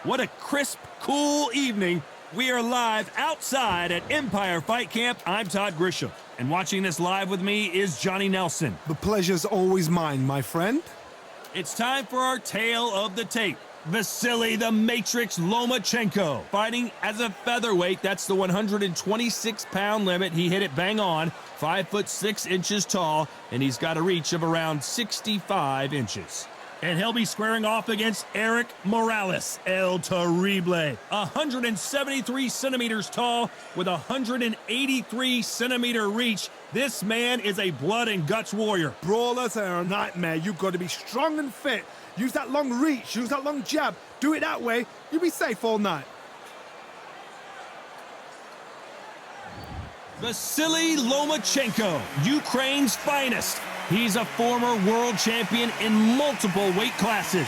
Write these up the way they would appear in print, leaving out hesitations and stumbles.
What a crisp, cool evening. We are live outside at Empire Fight Camp. I'm Todd Grisham, and watching this live with me is Johnny Nelson. The pleasure's always mine, my friend. It's time for our tale of the tape. Vasili the Matrix Lomachenko, fighting as a featherweight. That's the 126-pound limit. He hit it bang on, 5'6" tall, and he's got a reach of around 65 inches. And he'll be squaring off against Erik Morales, El Terrible, 173 centimeters tall with 183 centimeter reach. This man is a blood and guts warrior. Brawlers are a nightmare. You've got to be strong and fit. Use that long reach, use that long jab. Do it that way, you'll be safe all night. Vasili Lomachenko, Ukraine's finest. He's a former world champion in multiple weight classes.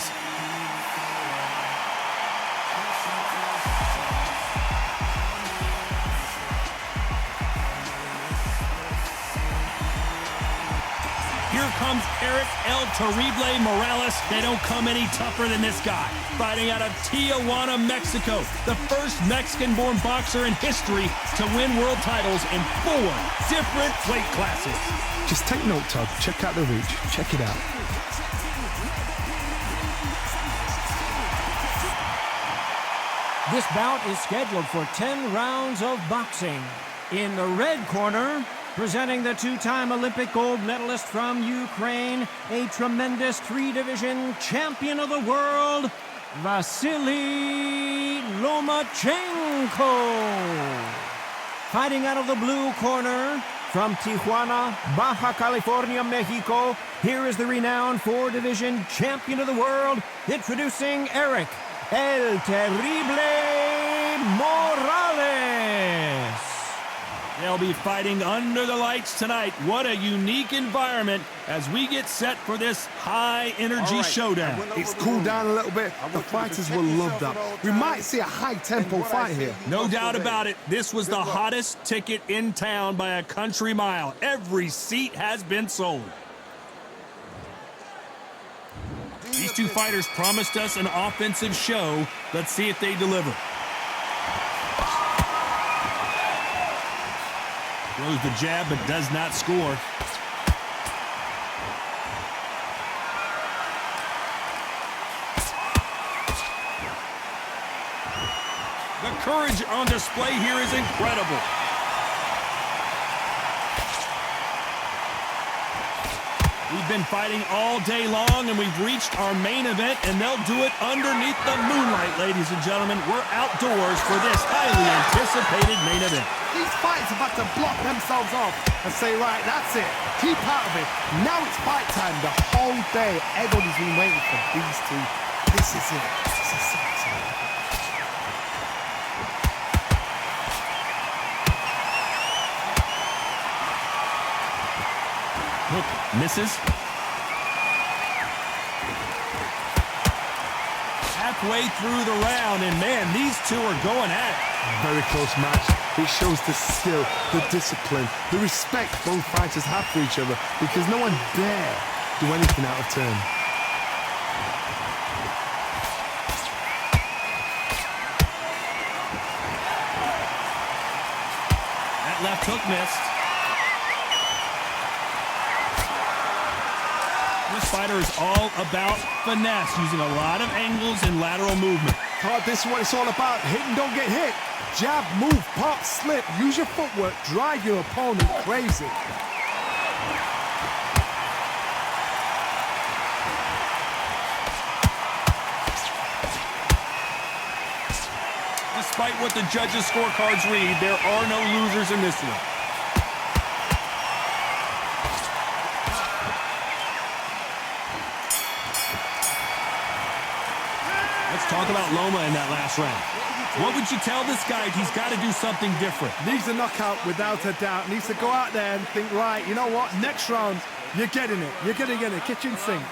Here comes Erik El Terrible Morales. They don't come any tougher than this guy. Fighting out of Tijuana, Mexico. The first Mexican-born boxer in history to win world titles in 4 different weight classes. Just take note, Todd. Check out the reach. Check it out. This bout is scheduled for 10 rounds of boxing. In the red corner, presenting the two-time Olympic gold medalist from Ukraine, a tremendous 3-division champion of the world, Vasili Lomachenko. Fighting out of the blue corner, from Tijuana, Baja California, Mexico, here is the renowned 4-division champion of the world, introducing Erik El Terrible Morales. They'll be fighting under the lights tonight. What a unique environment as we get set for this high-energy showdown. It's cooled down a little bit. The fighters will love that. We might see a high-tempo fight here. No doubt about it. This was the hottest ticket in town by a country mile. Every seat has been sold. These two fighters promised us an offensive show. Let's see if they deliver. Throws the jab, but does not score. The courage on display here is incredible. We've been fighting all day long, and we've reached our main event, and they'll do it underneath the moonlight, ladies and gentlemen. We're outdoors for this highly anticipated main event. These fighters have had to block themselves off and say, right, that's it. Keep out of it. Now it's fight time. The whole day, everybody's been waiting for these two. This is it. This is it. Hook misses. Halfway through the round, and man, these two are going at it. Very close match. It shows the skill, the discipline, the respect both fighters have for each other, because no one dare do anything out of turn. That left hook missed. This fighter is all about finesse, using a lot of angles and lateral movement. Todd, this is what it's all about. Hit and don't get hit. Jab, move, pop, slip. Use your footwork. Drive your opponent crazy. Despite what the judges' scorecards read, there are no losers in this one. Let's talk about Loma in that last round. What would you tell this guy? He's got to do something different. Needs a knockout without a doubt. Needs to go out there and think, right, you know what? Next round, you're getting it. You're going to get it. Kitchen sink.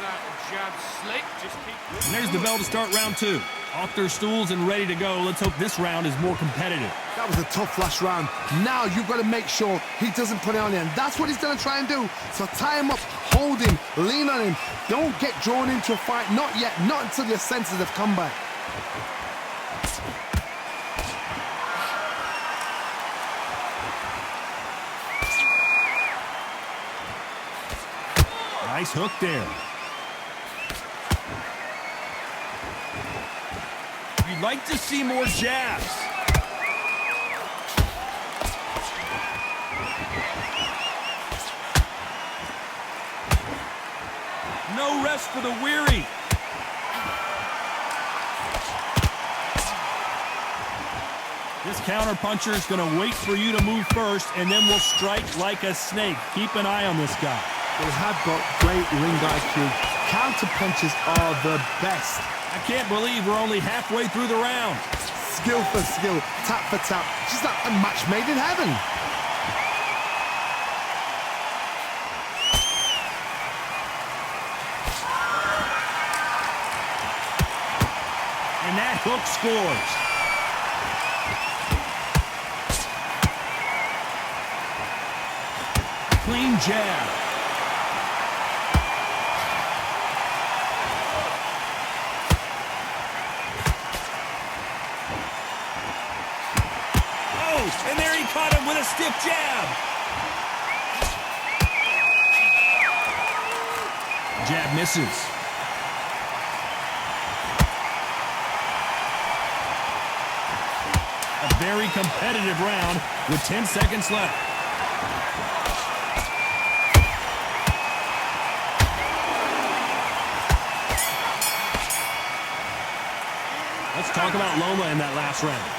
And there's the bell to start round 2. Off their stools and ready to go. Let's hope this round is more competitive. That was a tough last round. Now you've got to make sure he doesn't put it on you. And that's what he's going to try and do. So tie him up, hold him, lean on him. Don't get drawn into a fight. Not yet. Not until your senses have come back. Nice hook there. You'd like to see more jabs. No rest for the weary. This counter-puncher is going to wait for you to move first, and then will strike like a snake. Keep an eye on this guy. They have got great ring IQ. Counter-punches are the best. I can't believe we're only halfway through the round. Skill for skill, tap for tap. Just like a match made in heaven. And that hook scores. Clean jab. Oh, and there he caught him with a stiff jab. Jab misses. A very competitive round with 10 seconds left. Let's talk about Loma in that last round.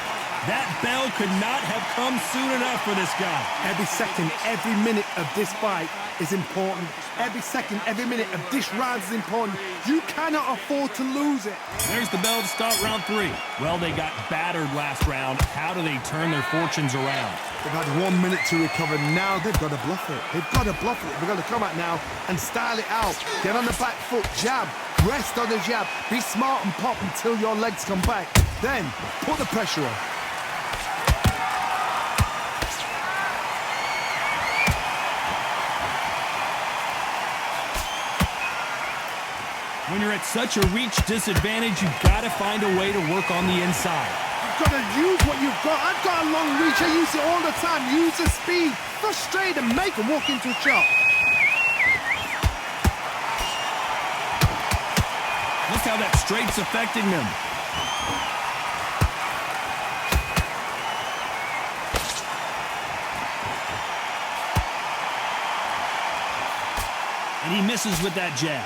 That bell could not have come soon enough for this guy. Every second, every minute of this fight is important. Every second, every minute of this round is important. You cannot afford to lose it. There's the bell to start round 3. Well, they got battered last round. How do they turn their fortunes around? They've had 1 minute to recover. Now they've got to bluff it. They've got to bluff it. They've got to come out now and style it out. Get on the back foot, jab. Rest on the jab. Be smart and pop until your legs come back. Then, put the pressure on. When you're at such a reach disadvantage, you've got to find a way to work on the inside. You've got to use what you've got. I've got a long reach. I use it all the time. Use the speed. Frustrate and make them walk into a shot. Look how that straight's affecting them. And he misses with that jab.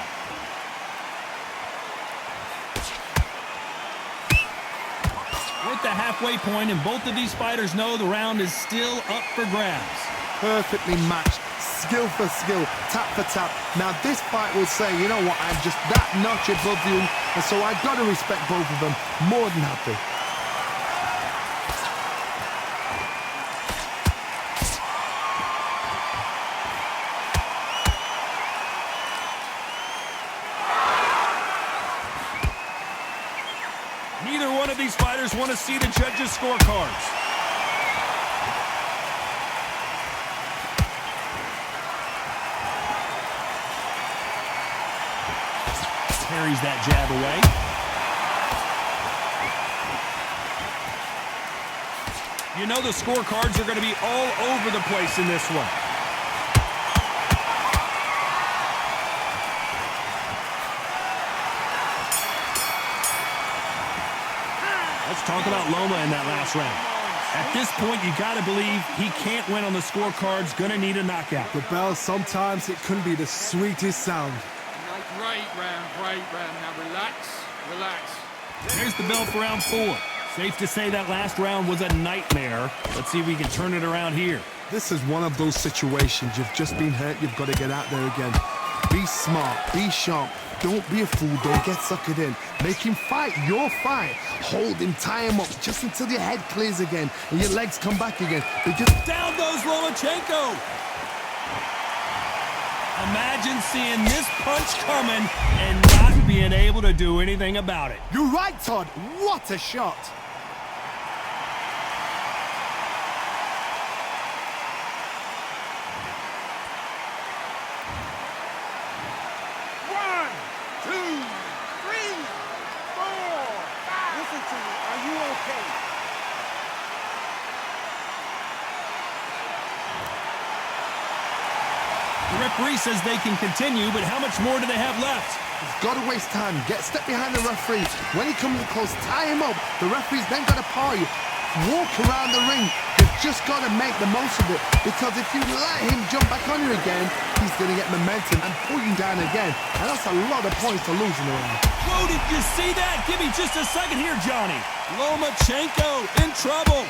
We're at the halfway point, and both of these fighters know the round is still up for grabs. Perfectly matched. Skill for skill, tap for tap. Now this fight will say, you know what, I'm just that notch above you, and so I've got to respect both of them. More than happy. Neither one of these fighters want to see the judges' scorecards. Parries that jab away. You know the scorecards are going to be all over the place in this one. Let's talk about Loma in that last round. At this point, you got to believe he can't win on the scorecards. Going to need a knockout. The bell, sometimes it can be the sweetest sound. Great round, great round. Now relax, relax. There's the bell for round 4. Safe to say that last round was a nightmare. Let's see if we can turn it around here. This is one of those situations. You've just been hurt. You've got to get out there again. Be smart. Be sharp. Don't be a fool. Don't get suckered in. Make him fight your fight. Hold him, tie him up just until your head clears again and your legs come back again. Because down goes Lomachenko. Imagine seeing this punch coming and not being able to do anything about it. You're right, Todd. What a shot. One, two, three, four, five. Listen to me. Are you okay? The referee says they can continue, but how much more do they have left? He's got to waste time. Get a step behind the referee. When he comes close, tie him up. The referee's then got to paw you. Walk around the ring. You've just got to make the most of it, because if you let him jump back on you again, he's going to get momentum and pull you down again. And that's a lot of points to lose in the round. Whoa, did you see that? Give me just a second here, Johnny. Lomachenko in trouble.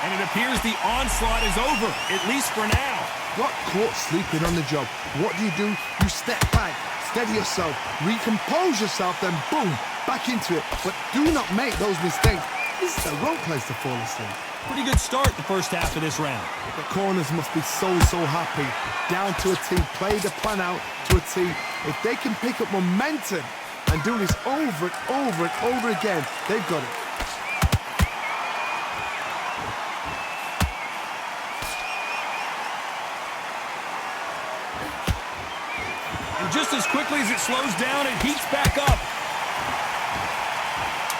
And it appears the onslaught is over, at least for now. Got caught sleeping on the job. What do? You step back, steady yourself, recompose yourself, then boom, back into it. But do not make those mistakes. This is the wrong place to fall asleep. Pretty good start the first half of this round. The corners must be so happy. Down to a T, play the plan out to a T. If they can pick up momentum and do this over and over and over again, they've got it. Just as quickly as it slows down, it heats back up.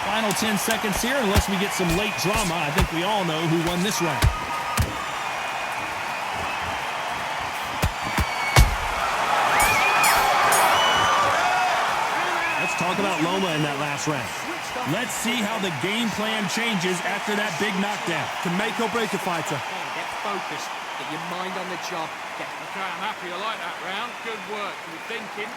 Final 10 seconds here, unless we get some late drama. I think we all know who won this round. Let's talk about Loma in that last round. Let's see how the game plan changes after that big knockdown. Can make or break a fighter. Get focused. Get your mind on the job. Okay, I'm happy. I like that round. Good work. You're thinking.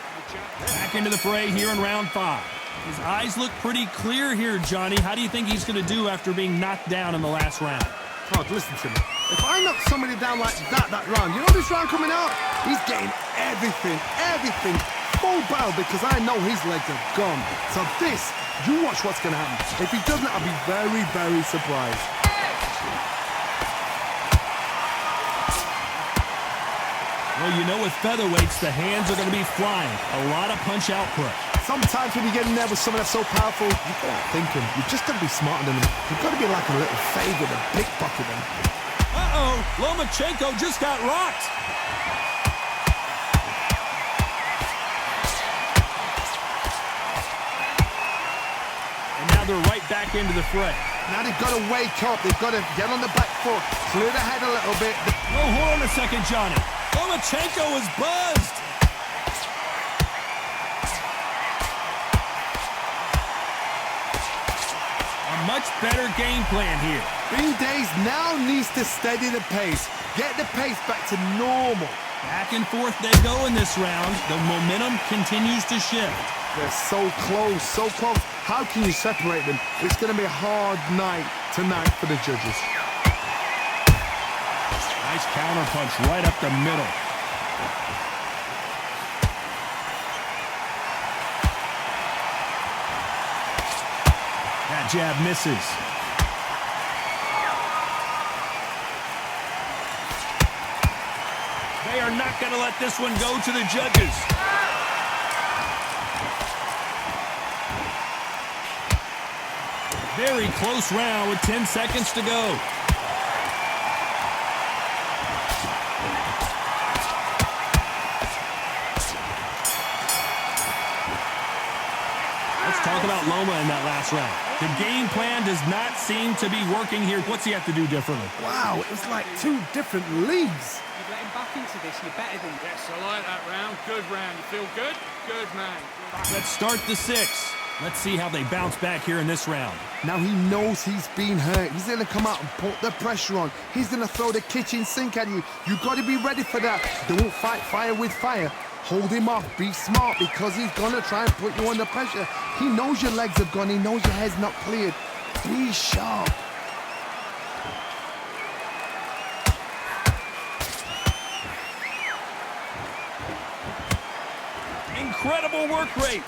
Back into the fray here in round 5. His eyes look pretty clear here, Johnny. How do you think he's going to do after being knocked down in the last round? Todd, listen to me. If I knock somebody down like that round, you know this round coming out? He's getting everything, full barrel, because I know his legs are gone. So this, you watch what's going to happen. If he doesn't, I'll be very, very surprised. Well, you know with featherweights, the hands are going to be flying. A lot of punch output. Sometimes when you get in there with someone that's so powerful, you've got to think him. You've just got to be smarter than him. You've got to be like a little favor to pickpocket him. Uh-oh, Lomachenko just got rocked. And now they're right back into the fray. Now they've got to wake up. They've got to get on the back foot, clear the head a little bit. Oh, hold on a second, Johnny. Lomachenko is buzzed. A much better game plan here. Bean Days now needs to steady the pace. Get the pace back to normal. Back and forth they go in this round. The momentum continues to shift. They're so close, so close. How can you separate them? It's going to be a hard night tonight for the judges. Nice counter punch right up the middle. That jab misses. They are not going to let this one go to the judges. Very close round with 10 seconds to go. Let's talk about Loma in that last round. The game plan does not seem to be working here. What's he have to do differently? Wow, it was like two different leagues. You let him back into this, you're better than Yes, I like that round. Good round. You feel good? Good, man. Let's start the 6. Let's see how they bounce back here in this round. Now he knows he's been hurt. He's going to come out and put the pressure on. He's going to throw the kitchen sink at you. You've got to be ready for that. Don't fight fire with fire. Hold him off. Be smart, because he's going to try and put you under pressure. He knows your legs have gone. He knows your head's not cleared. Be sharp. Incredible work rate.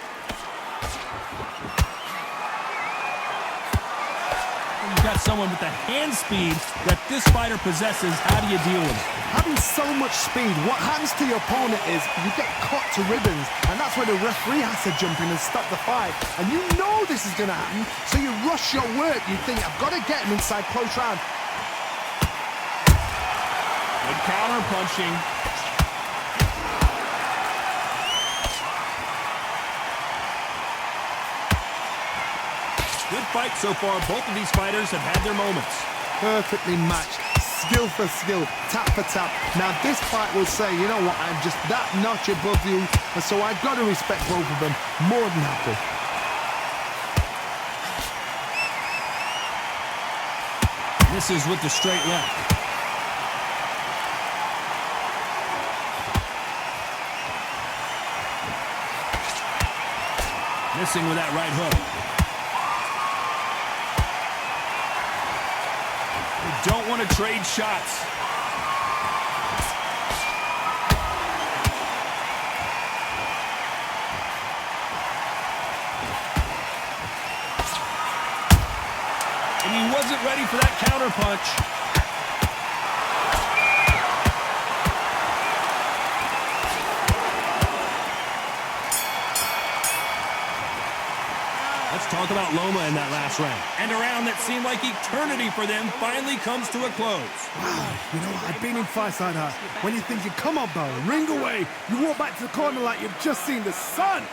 You've got someone with the hand speed that this fighter possesses. How do you deal with it? Having so much speed, what happens to your opponent is you get cut to ribbons, and that's where the referee has to jump in and stop the fight. And you know this is going to happen, so you rush your work. You think, I've got to get him inside close round. Good counter punching. Good fight so far. Both of these fighters have had their moments. Perfectly matched. skill for skill, tap for tap. Now this fight will say, you know what, I'm just that notch above you, and so I've got to respect both of them. More than happy. Misses with the straight left. Missing with that right hook. You don't want to trade shots. And he wasn't ready for that counter punch. Let's talk about Loma in that last round. And a round that seemed like eternity for them finally comes to a close. Wow, you know, I've been in fights like that. When you're thinking, come on, Bell, ring away. You walk back to the corner like you've just seen the sun.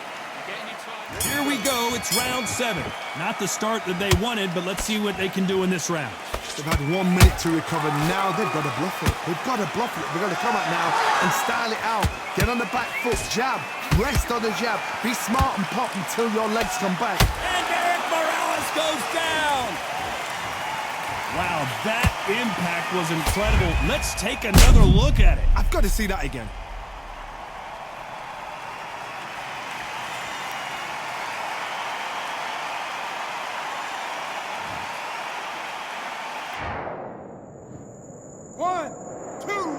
Here we go, it's round 7. Not the start that they wanted, but let's see what they can do in this round. They've had 1 minute to recover. Now they've got to bluff it. They've got to bluff it. They've got to come out now and style it out. Get on the back foot, jab. Rest on the jab. Be smart and pop until your legs come back. And Erik Morales goes down! Wow, that impact was incredible. Let's take another look at it. I've got to see that again. One, two,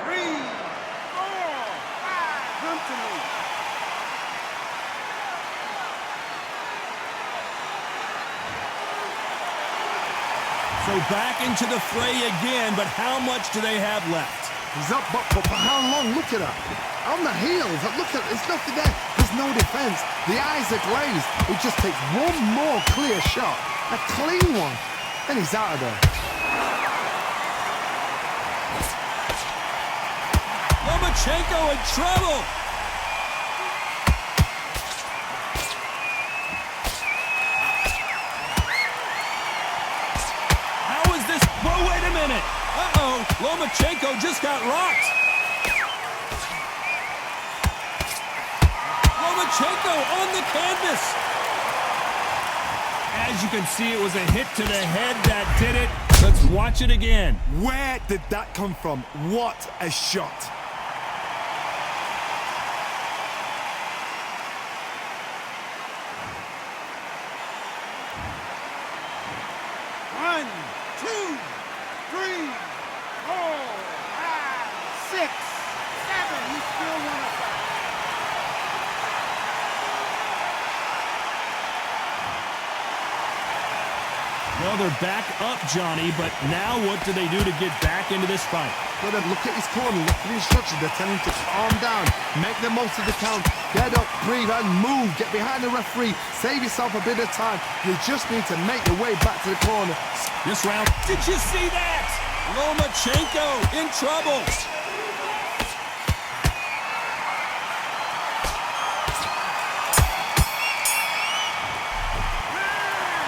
three, four, five. Come to me. So back into the fray again, but how much do they have left? He's up, but for how long? Look at that. On the heels. Look at, there's nothing there. There's no defense. The eyes are glazed. It just takes one more clear shot. A clean one. Then he's out of there. Lomachenko in trouble. How is this? Whoa, wait a minute. Uh-oh, Lomachenko just got rocked. Lomachenko on the canvas. As you can see, it was a hit to the head that did it. Let's watch it again. Where did that come from? What a shot. One, two, three, four, five, six, seven. You still want to fight? Well, they're back up, Johnny, but now what do they do to get back into this fight? Gotta look at his corner, look at the instructions. They're telling him to calm down, make the most of the count, get up, breathe, and move. Get behind the referee, save yourself a bit of time. You just need to make your way back to the corner. This round, did you see that? Lomachenko in trouble.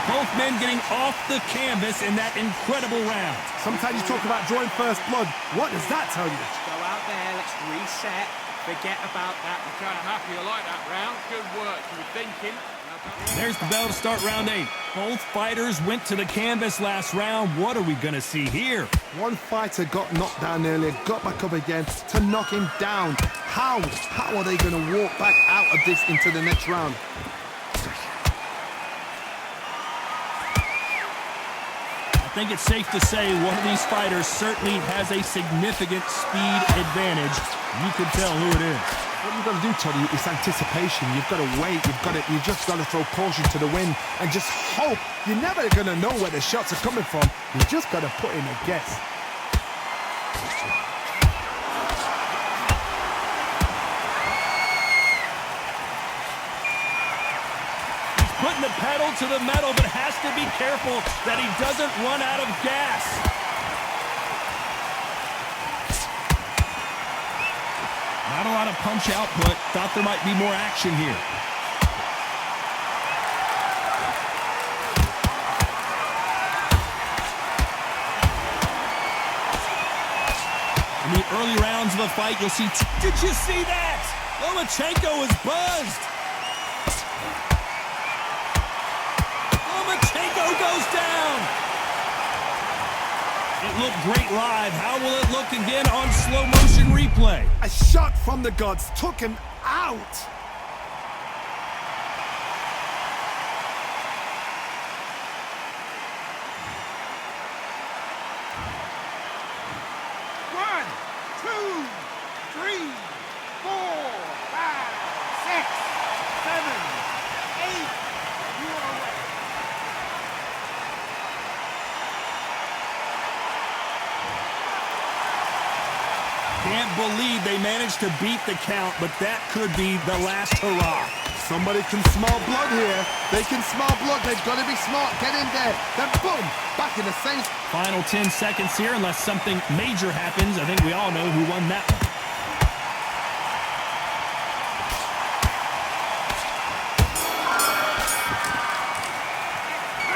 Both men getting off the canvas in that incredible round. Sometimes you talk about drawing first blood. What does that tell you? Let's go out there, let's reset, forget about that. I'm kind of happy I like that round. Good work, you were thinking. There's the bell to start round 8. Both fighters went to the canvas last round. What are we going to see here? One fighter got knocked down earlier, got back up again to knock him down. How are they going to walk back out of this into the next round? I think it's safe to say one of these fighters certainly has a significant speed advantage. You can tell who it is. What you've got to do, Toddy, is anticipation. You've got to wait. You just got to throw caution to the wind and just hope. You're never going to know where the shots are coming from. You just got to put in a guess. Putting the pedal to the metal, but has to be careful that he doesn't run out of gas. Not a lot of punch output. Thought there might be more action here. the fight, you'll see... Did you see that? Lomachenko is buzzed. Lomachenko goes down. It looked great live. How will it look again on slow motion replay? A shot from the gods took him out. One, two, three, 4, 5, 6, 7, 8. You are away. Can't believe they managed to beat the count, but that could be the last hurrah. Somebody can smell blood here. They can smell blood. They've got to be smart. Get in there. Then boom, back in the same. Final 10 seconds here, unless something major happens. I think we all know who won that one.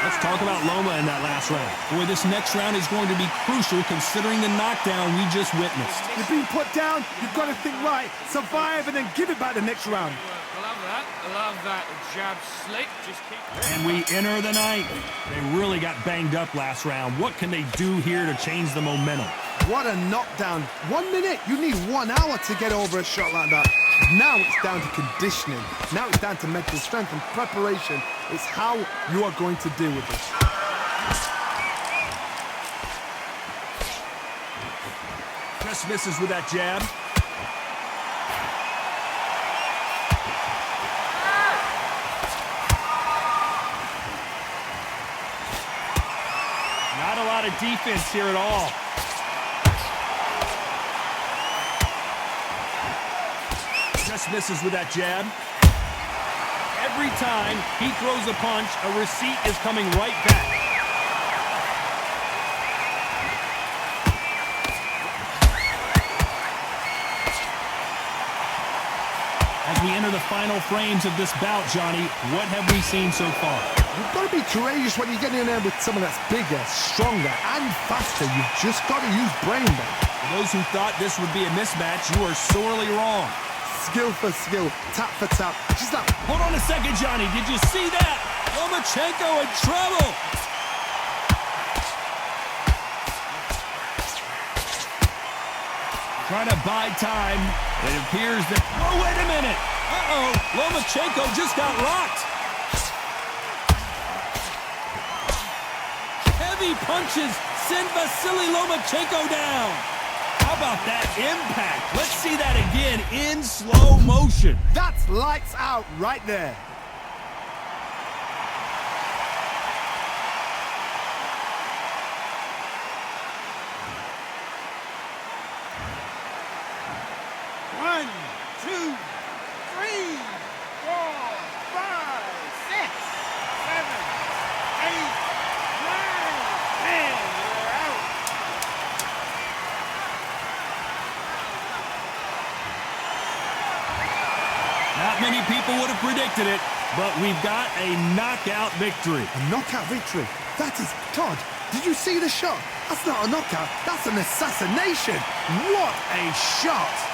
Let's talk about Loma in that last round. Boy, this next round is going to be crucial considering the knockdown we just witnessed. You're being put down. You've got to think right. Survive and then give it back the next round. Love that. Love that. Jab slick. Just keep... And we enter the ninth. They really got banged up last round. What can they do here to change the momentum? What a knockdown. 1 minute. You need 1 hour to get over a shot like that. Now it's down to conditioning. Now it's down to mental strength and preparation. It's how you are going to deal with this. Just misses with that jab. Not a lot of defense here at all. Just misses with that jab. Every time he throws a punch, a receipt is coming right back. As we enter the final frames of this bout, Johnny, what have we seen so far? You've got to be courageous when you get in there with someone that's bigger, stronger, and faster. You've just got to use brain there. For those who thought this would be a mismatch, you are sorely wrong. Skill for skill, tap for tap. Just like... Hold on a second, Johnny. Did you see that? Lomachenko in trouble. Trying to buy time. It appears that... Oh, wait a minute. Uh-oh. Lomachenko just got rocked. Heavy punches send Vasili Lomachenko down. How about that impact? Let's see that again in slow motion. That's lights out right there. One, two, three, 4, 5, 6, 7, 8, 9, 10. You're out. Not many people would have predicted it, but we've got a knockout victory. A knockout victory. That is... Todd, did you see the shot? That's not a knockout. That's an assassination. What a shot.